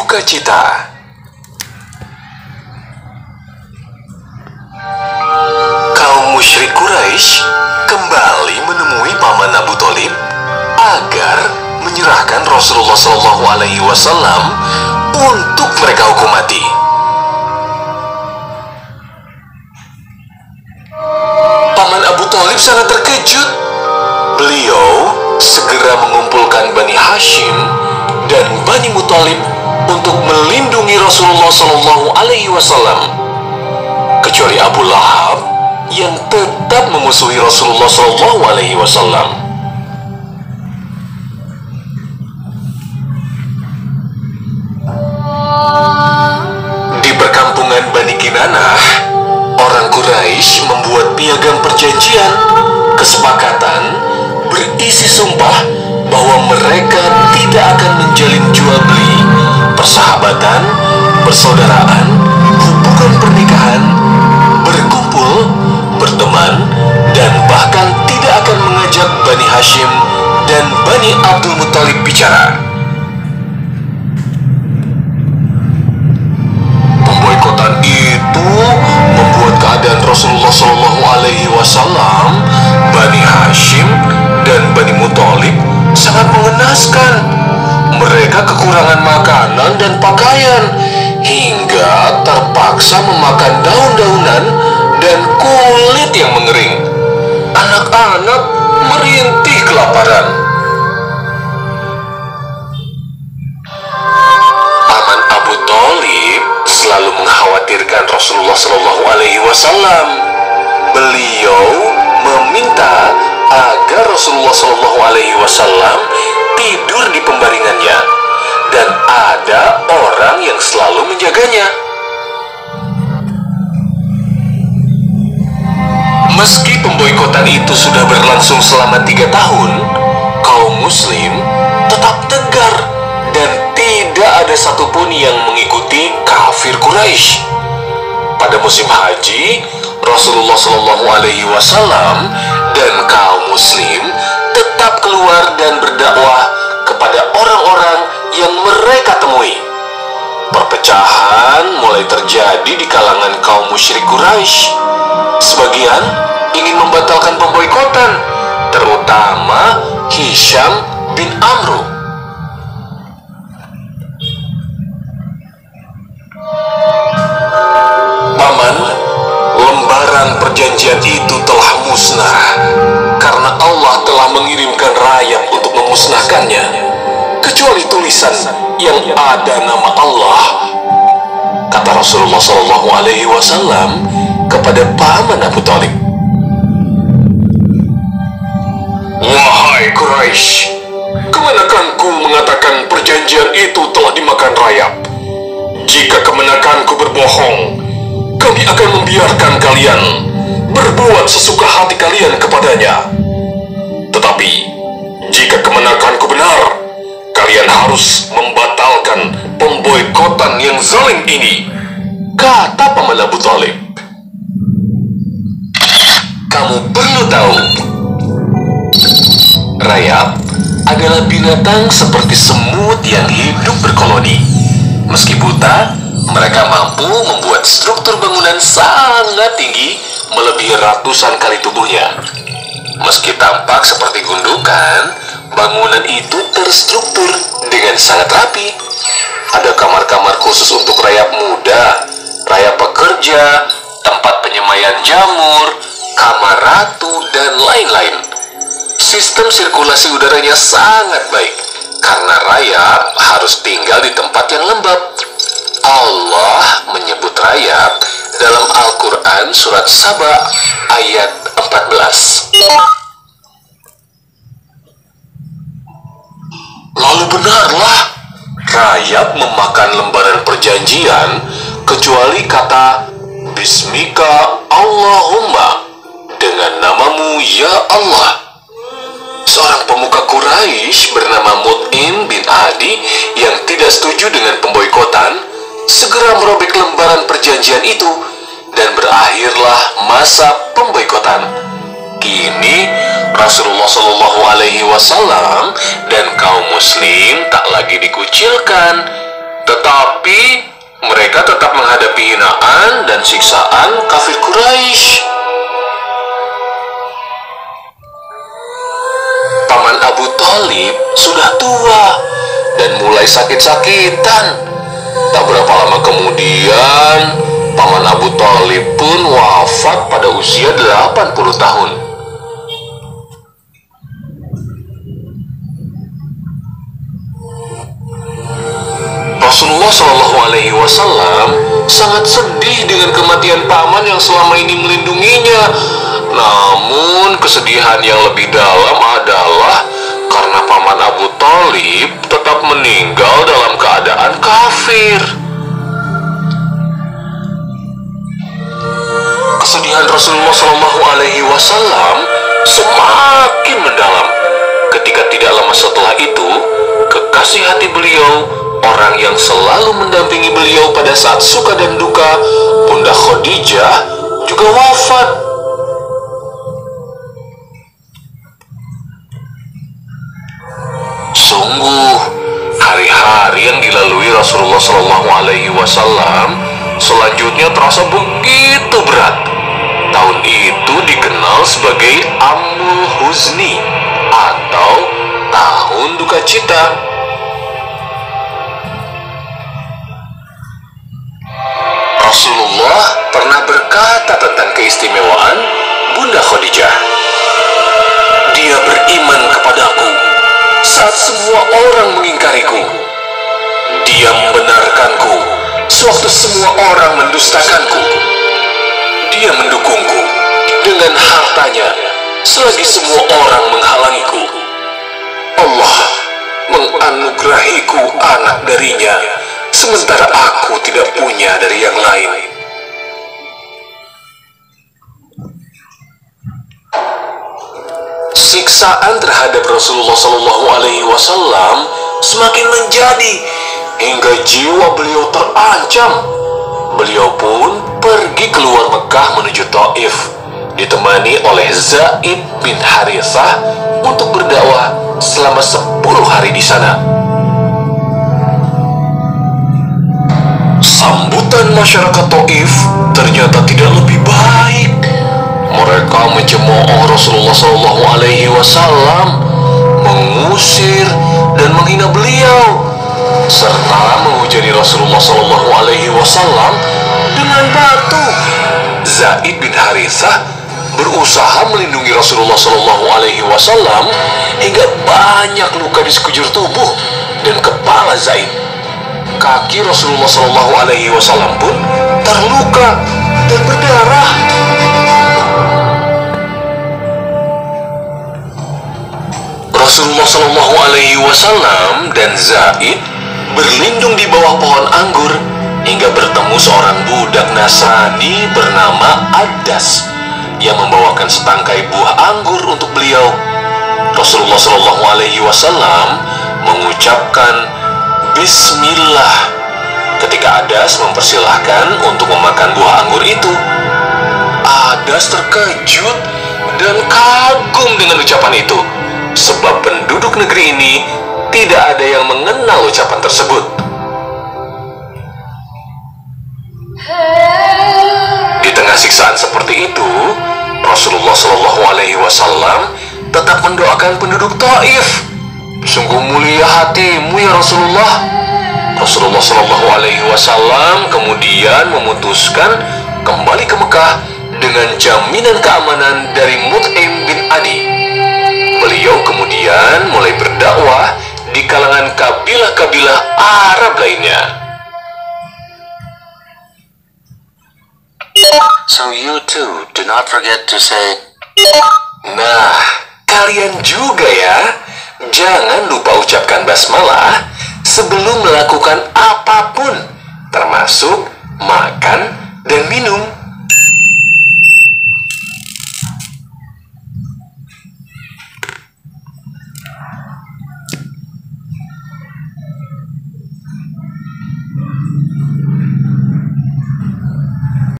sukacita. Kaum musyrik Quraisy kembali menemui paman Abu Thalib agar menyerahkan Rasulullah SAW untuk mereka hukum mati. Paman Abu Thalib sangat terkejut. Beliau segera mengumpulkan Bani Hashim dan Bani Muthalib untuk melindungi Rasulullah SAW, kecuali Abu Lahab yang tetap memusuhi Rasulullah SAW. Di perkampungan Bani Kinanah, orang Quraisy membuat piagam perjanjian kesepakatan berisi sumpah bahwa mereka tidak akan menjalin jual beli, persahabatan, persaudaraan, hubungan pernikahan, berkumpul, berteman, dan bahkan tidak akan mengajak Bani Hashim dan Bani Abdul Muthalib bicara. Pemboikotan itu membuat keadaan Rasulullah SAW, Bani Hashim, dan Bani Muthalib sangat mengenaskan. Mereka kekurangan makanan dan pakaian hingga terpaksa memakan daun-daunan dan kulit yang mengering. Anak-anak merintih kelaparan. Paman Abu Thalib selalu mengkhawatirkan Rasulullah SAW. Beliau meminta agar Rasulullah SAW tidur di pembaringannya dan ada orang yang selalu menjaganya. Meski pemboikotan itu sudah berlangsung selama 3 tahun, kaum muslim tetap tegar dan tidak ada satupun yang mengikuti kafir Quraisy. Pada musim haji, Rasulullah SAW dan kaum muslim tetap keluar dan berdakwah kepada orang-orang yang mereka temui. Perpecahan mulai terjadi di kalangan kaum musyrik Quraisy. Sebagian ingin membatalkan pemboikotan, terutama Hisham bin Amru. Paman, lembaran perjanjian itu telah musnah karena Allah telah mengirimkan rayap untuk memusnahkannya, kecuali tulisan yang ada nama Allah, kata Rasulullah SAW kepada paman Abu Thalib. Wahai Quraisy, kemenakanku mengatakan perjanjian itu telah dimakan rayap. Jika kemenakanku berbohong, kami akan membiarkan kalian berbuat sesuka hati kalian kepadanya. Tetapi jika kemenakanku benar, kalian harus membatalkan pemboikotan yang zalim ini, kata paman Abu Thalib. Kamu perlu tahu, rayap adalah binatang seperti semut yang hidup berkoloni. Meski buta, mereka mampu membuat struktur bangunan sangat tinggi melebihi ratusan kali tubuhnya. Meski tampak seperti gundukan, bangunan itu terstruktur dengan sangat rapi. Ada kamar-kamar khusus untuk rayap muda, rayap pekerja, tempat penyemaian jamur, kamar ratu, dan lain-lain. Sistem sirkulasi udaranya sangat baik karena rayap harus tinggal di tempat yang lembab. Allah menyebut rayap dalam Al-Quran surat Saba ayat 14. Lalu benarlah rayap memakan lembaran perjanjian kecuali kata Bismika Allahumma, dengan namamu ya Allah. Seorang pemuka Quraisy bernama Mut'im bin Adi yang tidak setuju dengan pemboikotan segera merobek lembaran perjanjian itu dan berakhirlah masa pemboikotan. Kini Rasulullah SAW dan kaum muslim tak lagi dikucilkan, Tetapi mereka tetap menghadapi hinaan dan siksaan kafir Quraisy. Paman Abu Thalib sudah tua dan mulai sakit-sakitan. Tak berapa lama kemudian, Paman Abu Thalib pun wafat pada usia 80 tahun. Rasulullah Shallallahu Alaihi Wasallam sangat sedih dengan kematian paman yang selama ini melindunginya. Namun kesedihan yang lebih dalam adalah karena paman Abu Thalib tetap meninggal dalam keadaan kafir. Kesedihan Rasulullah Shallallahu Alaihi Wasallam semakin mendalam ketika tidak lama setelah itu kekasih hati beliau, orang yang selalu mendampingi beliau pada saat suka dan duka, Bunda Khadijah, juga wafat. Sungguh, hari-hari yang dilalui Rasulullah Shallallahu Alaihi Wasallam selanjutnya terasa begitu berat. Tahun itu dikenal sebagai Amul Huzni atau Tahun Duka Cita. Rasulullah pernah berkata tentang keistimewaan Bunda Khadijah. Dia beriman kepadaku saat semua orang mengingkariku. Dia membenarkanku sewaktu semua orang mendustakanku. Dia mendukungku dengan hartanya selagi semua orang menghalangiku. Allah menganugerahiku anak darinya, sementara aku tidak punya dari yang lain. Siksaan terhadap Rasulullah Shallallahu Alaihi Wasallam semakin menjadi hingga jiwa beliau terancam. Beliau pun pergi keluar Mekah menuju Taif, ditemani oleh Zaid bin Harithah untuk berdakwah selama 10 hari di sana. Sambutan masyarakat Taif ternyata tidak lebih baik. Mereka mencemooh Rasulullah Shallallahu Alaihi Wasallam, mengusir dan menghina beliau, serta menghujani Rasulullah Shallallahu Alaihi Wasallam dengan batu. Zaid bin Harithah berusaha melindungi Rasulullah Shallallahu Alaihi Wasallam hingga banyak luka di sekujur tubuh dan kepala Zaid. Kaki Rasulullah Shallallahu Alaihi Wasallam pun terluka dan berdarah. Rasulullah Shallallahu Alaihi Wasallam dan Zaid berlindung di bawah pohon anggur hingga bertemu seorang budak Nasrani bernama Adas yang membawakan setangkai buah anggur untuk beliau. Rasulullah Shallallahu Alaihi Wasallam mengucapkan Bismillah ketika Adas mempersilahkan untuk memakan buah anggur itu. Adas terkejut dan kagum dengan ucapan itu, sebab penduduk negeri ini tidak ada yang mengenal ucapan tersebut. Di tengah siksaan seperti itu, Rasulullah Shallallahu Alaihi Wasallam tetap mendoakan penduduk Taif. Sungguh mulia hatimu ya Rasulullah. Rasulullah Shallallahu Alaihi Wasallam kemudian memutuskan kembali ke Mekah dengan jaminan keamanan dari Mut'im bin Adi. Beliau kemudian mulai berdakwah di kalangan kabilah-kabilah Arab lainnya. So you too, do not forget to say. Nah, kalian juga ya, jangan lupa ucapkan basmalah sebelum melakukan apapun, termasuk makan dan minum.